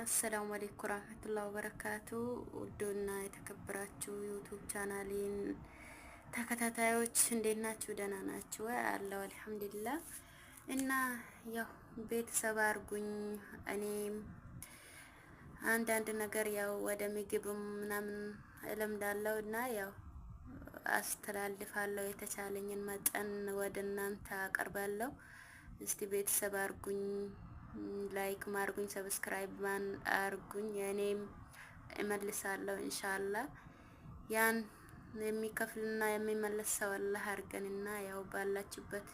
አሰላሙ አለይኩም ወራህመቱላሂ ወበረካቱ። ውድና የተከበራችሁ ዩቲዩብ ቻናሌን ተከታታዮች እንዴት ናችሁ? ደህና ናችሁ? አለው አልሐምዱሊላህ። እና ያው ቤተሰብ አርጉኝ። እኔም አንዳንድ ነገር ያው ወደ ምግብም ምናምን እለምዳለሁ እና ያው አስተላልፋለሁ። የተቻለኝን መጠን ወደ እናንተ አቀርባለሁ። እስቲ ቤተሰብ አርጉኝ፣ ላይክ ማርጉኝ፣ ሰብስክራይብ ማን አርጉኝ። እኔም እመልሳለሁ ኢንሻአላህ። ያን የሚከፍልና የሚመለስ ሰው አላህ አርገንና ያው ባላችሁበት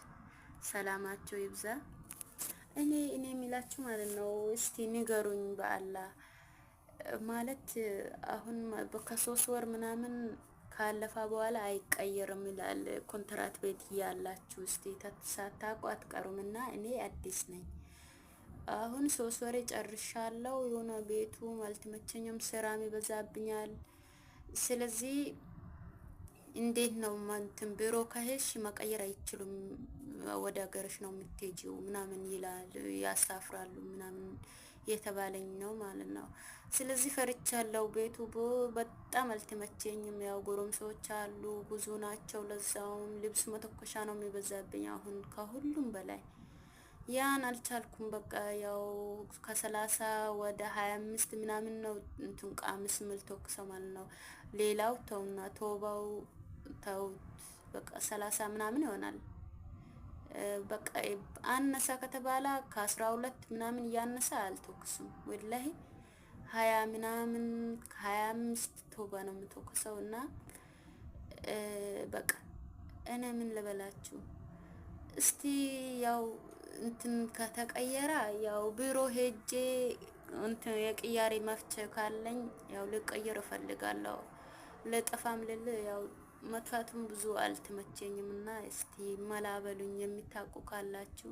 ሰላማችሁ ይብዛ። እኔ የሚላችሁ ማለት ነው። እስቲ ንገሩኝ በአላህ ማለት አሁን ከ3 ወር ምናምን ካለፈ በኋላ አይቀየርም ይላል ኮንትራት ቤት ያላችሁ። እስቲ ሳታውቁ አትቀሩምና እኔ አዲስ ነኝ። አሁን 3 ወር ጨርሻለሁ። የሆነ ቤቱ አልተመቸኝም፣ ስራም ይበዛብኛል። ስለዚህ እንዴት ነው ማንተም ቢሮ ከሄድሽ መቀየር አይችሉም፣ ወደ ሀገርሽ ነው የምትሄጂው ምናምን ይላል፣ ያሳፍራሉ ምናምን የተባለኝ ነው ማለት ነው። ስለዚህ ፈርቻለሁ። ቤቱ በጣም አልተመቸኝም። ያው ጎረምሶች አሉ፣ ብዙ ናቸው። ለዛውም ልብስ መተኮሻ ነው የሚበዛብኝ አሁን ከሁሉም በላይ ያን አልቻልኩም። በቃ ያው ከ30 ወደ 25 ምናምን ነው እንትን ቃምስ ምል ተኩሰው ማለት ነው። ሌላው ተውና ተውባው ተውት በቃ 30 ምናምን ይሆናል። በቃ አነሳ ከተባለ ከ12 ምናምን ያነሳ አልተኩስም። ወላሂ 20 ምናምን 25 ተውባ ነው የምተኩሰው እና በቃ እኔ ምን ልበላችሁ እስቲ ያው እንትን ከተቀየረ ያው ቢሮ ሄጄ እንትን የቅያሬ መፍቻ ካለኝ ያው ልቀይር እፈልጋለሁ። ለጠፋም ልል ያው መጥፋቱም ብዙ አልተመቸኝም እና እስቲ መላበሉኝ የሚታቁ ካላችሁ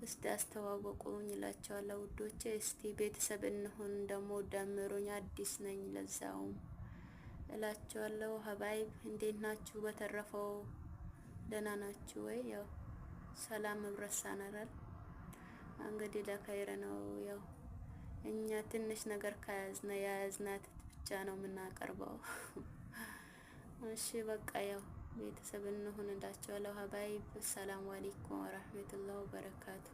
እስቲ አስተዋወቁኝ እላቸዋለሁ ውዶቼ። እስቲ ቤተሰብ እንሁን፣ ደግሞ ደምሩኝ፣ አዲስ ነኝ ለዛውም እላቸዋለሁ። ሀባይብ እንዴት ናችሁ? በተረፈው ደህና ናችሁ ወይ? ያው ሰላም መብረሳናል እንግዲህ ለኸይር ነው። ያው እኛ ትንሽ ነገር የያዝናት ብቻ ነው የምናቀርበው። እሺ በቃ ያው ቤተሰብ እንሁን እላቸዋለሁ ሀባይብ። ሰላም አለይኩም ወራህመቱላሂ ወበረካቱ።